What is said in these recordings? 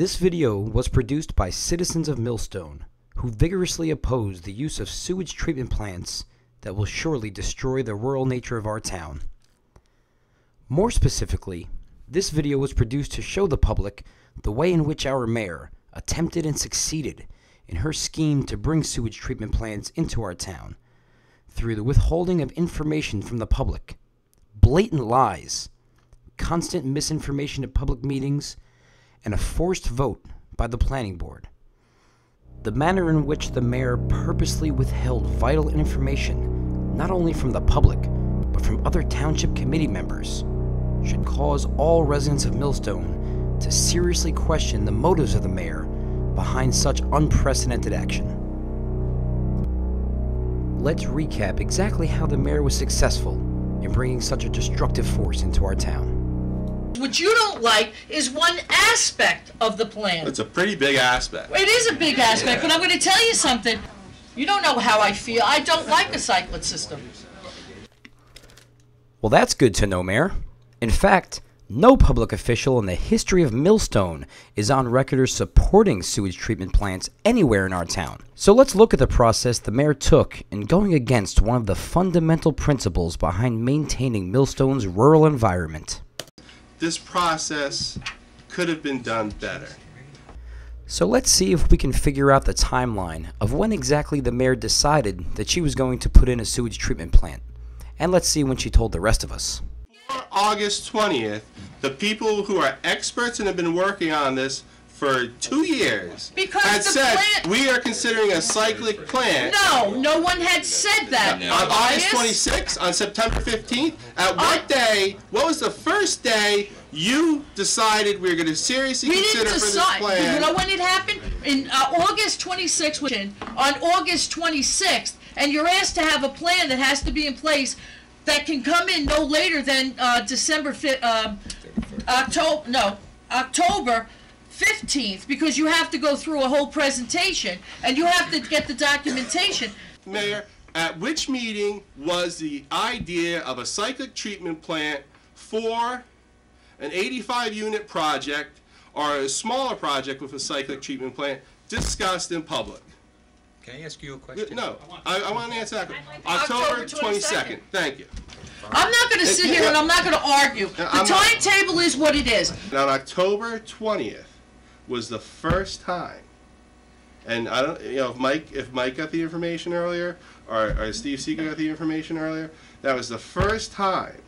This video was produced by citizens of Millstone, who vigorously oppose the use of sewage treatment plants that will surely destroy the rural nature of our town. More specifically, this video was produced to show the public the way in which our mayor attempted and succeeded in her scheme to bring sewage treatment plants into our town through the withholding of information from the public, blatant lies, constant misinformation at public meetings, and a forced vote by the planning board. The manner in which the mayor purposely withheld vital information, not only from the public, but from other township committee members, should cause all residents of Millstone to seriously question the motives of the mayor behind such unprecedented action. Let's recap exactly how the mayor was successful in bringing such a destructive force into our town. What you don't like is one aspect of the plan. It's a pretty big aspect. It is a big aspect, but I'm going to tell you something. You don't know how I feel. I don't like the cyclone system. Well, that's good to know, Mayor. In fact, no public official in the history of Millstone is on record as supporting sewage treatment plants anywhere in our town. So let's look at the process the mayor took in going against one of the fundamental principles behind maintaining Millstone's rural environment. This process could have been done better. So let's see if we can figure out the timeline of when exactly the mayor decided that she was going to put in a sewage treatment plant. And let's see when she told the rest of us. August 20th, the people who are experts and have been working on this for 2 years had said, we are considering a cyclic plant. No one had said that. On August 26th, on September 15th, at what day, what was the first day you decided we were going to seriously consider for this plan? You know when it happened? In August 26th, on August 26th, and you're asked to have a plan that has to be in place that can come in no later than October 15th, because you have to go through a whole presentation and you have to get the documentation. Mayor, at which meeting was the idea of a cyclic treatment plant for an 85-unit project or a smaller project with a cyclic treatment plant discussed in public? Can I ask you a question? No, I want to answer that. October 22nd. Thank you. I'm not going to sit here and I'm not going to argue. The timetable is what it is. Now, on October 20th was the first time, and I don't, if Mike got the information earlier, or Steve Seeger got the information earlier, that was the first time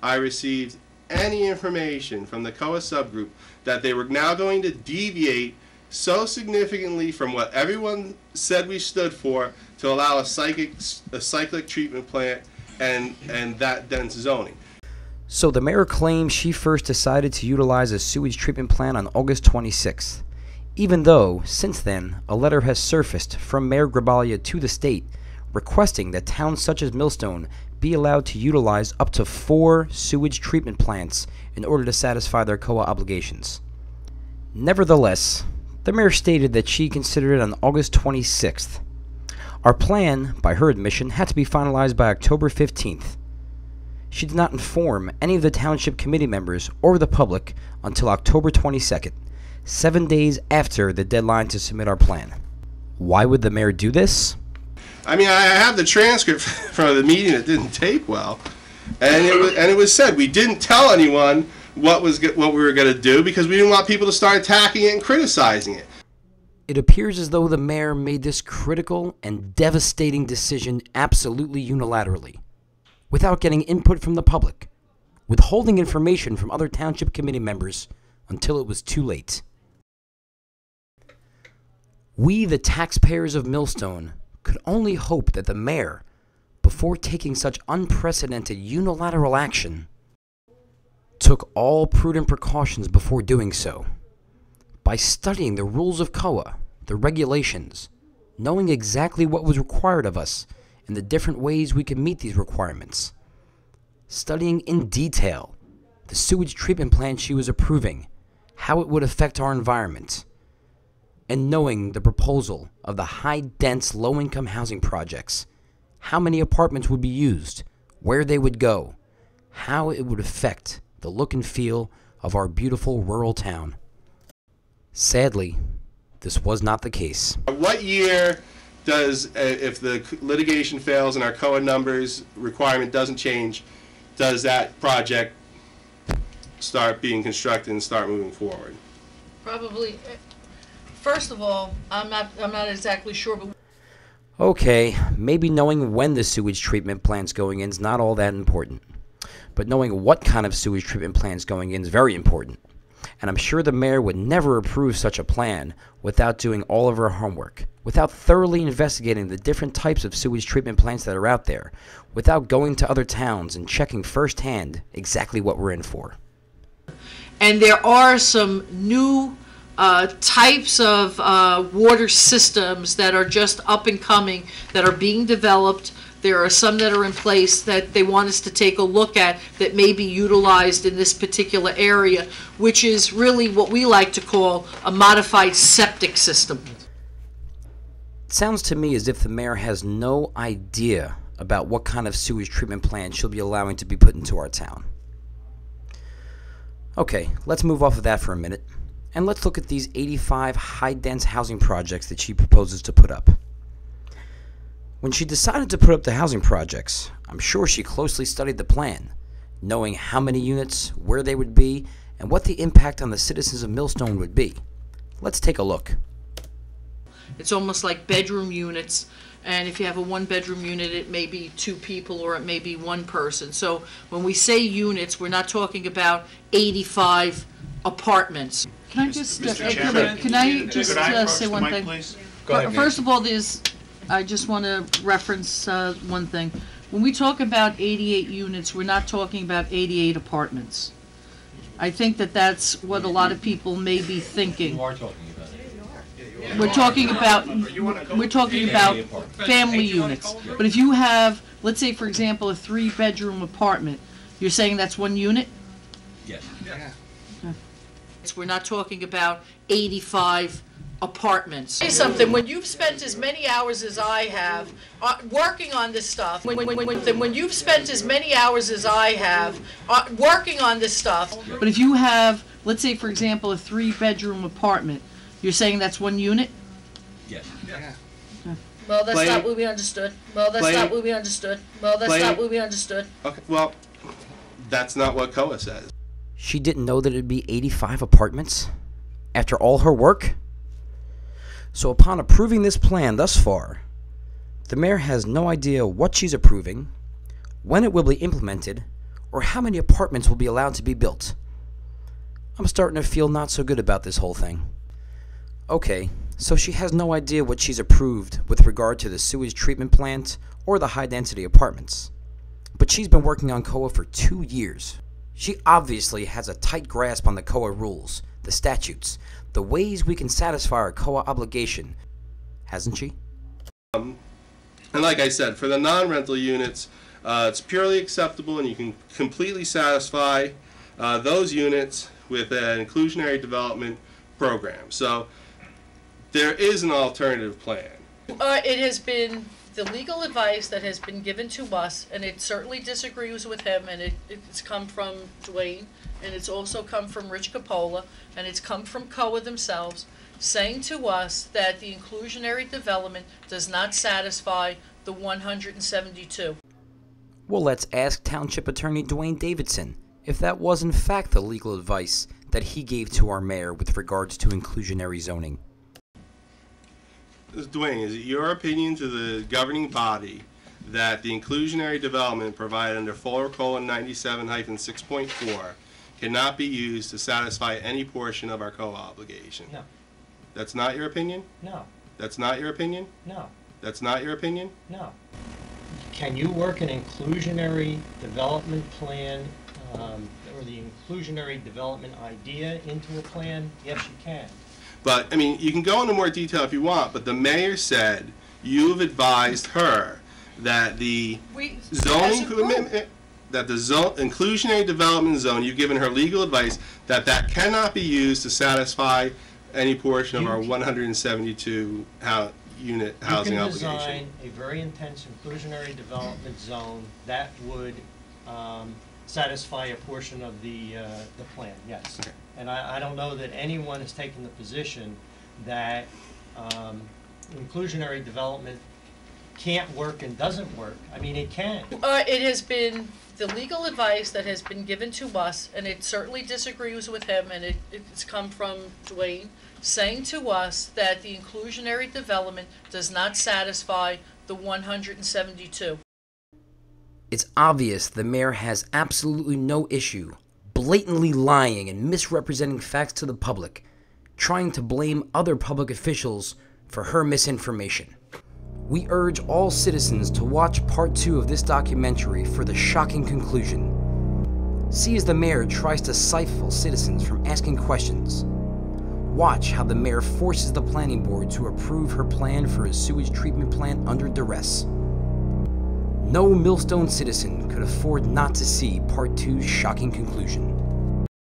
I received any information from the COA subgroup that they were now going to deviate so significantly from what everyone said we stood for to allow a cyclic treatment plant and that dense zoning. So the mayor claims she first decided to utilize a sewage treatment plant on August 26th, even though, since then, a letter has surfaced from Mayor Grabalia to the state requesting that towns such as Millstone be allowed to utilize up to 4 sewage treatment plants in order to satisfy their COA obligations. Nevertheless, the mayor stated that she considered it on August 26th. Our plan, by her admission, had to be finalized by October 15th. She did not inform any of the township committee members or the public until October 22nd, 7 days after the deadline to submit our plan. Why would the mayor do this? I mean, I have the transcript from the meeting that didn't tape well, and it was said we didn't tell anyone what we were going to do because we didn't want people to start attacking it and criticizing it. It appears as though the mayor made this critical and devastating decision absolutely unilaterally, without getting input from the public, withholding information from other township committee members until it was too late. We, the taxpayers of Millstone, could only hope that the mayor, before taking such unprecedented unilateral action, took all prudent precautions before doing so. By studying the rules of COA, the regulations, knowing exactly what was required of us, and the different ways we could meet these requirements. Studying in detail the sewage treatment plant she was approving, how it would affect our environment, and knowing the proposal of the high-dense low-income housing projects, how many apartments would be used, where they would go, how it would affect the look and feel of our beautiful rural town. Sadly, this was not the case. What year does, if the litigation fails and our COA numbers requirement doesn't change, does that project start being constructed and start moving forward? Probably, first of all, I'm not exactly sure, but Okay, maybe knowing when the sewage treatment plant's going in is not all that important. But knowing what kind of sewage treatment plant's going in is very important. And I'm sure the mayor would never approve such a plan without doing all of her homework, without thoroughly investigating the different types of sewage treatment plants that are out there, without going to other towns and checking firsthand exactly what we're in for. and there are some new types of water systems that are just up and coming, that are being developed. There are some that are in place that they want us to take a look at that may be utilized in this particular area, which is really what we like to call a modified septic system. It sounds to me as if the mayor has no idea about what kind of sewage treatment plant she'll be allowing to be put into our town. Okay, let's move off of that for a minute, and let's look at these 85 high-dense housing projects that she proposes to put up. When she decided to put up the housing projects, I'm sure she closely studied the plan, knowing how many units, where they would be, and what the impact on the citizens of Millstone would be. Let's take a look. It's almost like bedroom units, and if you have a one-bedroom unit, it may be two people or it may be one person. So when we say units, we're not talking about 85 apartments. Can I just, Mr. Chairman, can I just could I approach say the one mic, thing? please? Go ahead, First of all, I just want to reference one thing. When we talk about 88 units, we're not talking about 88 apartments. I think that that's what a lot of people may be thinking. You are talking about it. We're talking about family units. But if you have, let's say, for example, a 3-bedroom apartment, you're saying that's one unit? Yes. We're not talking about 85 apartments. Say something, when you've spent as many hours as I have working on this stuff, when you've spent as many hours as I have working on this stuff. But if you have, let's say, for example, a 3-bedroom apartment, you're saying that's one unit? Yes. Well, that's Plain- not what we understood. Well, that's plain- not what we understood. Well, that's plain- not what we understood. Okay, well, that's not what COA says. She didn't know that it'd be 85 apartments after all her work? So upon approving this plan thus far, the mayor has no idea what she's approving, when it will be implemented, or how many apartments will be allowed to be built. I'm starting to feel not so good about this whole thing. Okay, so she has no idea what she's approved with regard to the sewage treatment plant or the high-density apartments. But she's been working on COA for 2 years. She obviously has a tight grasp on the COA rules, the statutes, the ways we can satisfy our COA obligation, hasn't she? And like I said, for the non-rental units, it's purely acceptable, and you can completely satisfy those units with an inclusionary development program. So there is an alternative plan. It has been the legal advice that has been given to us, and it certainly disagrees with him, and it's come from Dwayne, and it's also come from Rich Capola, and it's come from COA themselves, saying to us that the inclusionary development does not satisfy the 172. Well, let's ask Township Attorney Dwayne Davidson if that was in fact the legal advice that he gave to our mayor with regards to inclusionary zoning. Dwayne, is it your opinion to the governing body that the inclusionary development provided under Fuller Colon 97-6.4 cannot be used to satisfy any portion of our COA obligation? No. That's not your opinion? No, That's not your opinion? no, That's not your opinion? no. Can you work an inclusionary development plan, or the inclusionary development idea into a plan? Yes, you can. But, I mean, you can go into more detail if you want, but the mayor said you've advised her that the zoning, that the inclusionary development zone, you've given her legal advice that that cannot be used to satisfy any portion of our 172 unit housing You can obligation. design a very intense inclusionary development zone that would satisfy a portion of the plan, yes. Okay. And I don't know that anyone has taken the position that inclusionary development can't work and doesn't work. I mean, it can. It has been the legal advice that has been given to us, and it certainly disagrees with him, and it's come from Dwayne, saying to us that the inclusionary development does not satisfy the 172. It's obvious the mayor has absolutely no issue blatantly lying and misrepresenting facts to the public, trying to blame other public officials for her misinformation. We urge all citizens to watch part 2 of this documentary for the shocking conclusion. See as the mayor tries to stifle citizens from asking questions. Watch how the mayor forces the planning board to approve her plan for a sewage treatment plant under duress. No Millstone citizen could afford not to see part 2's shocking conclusion.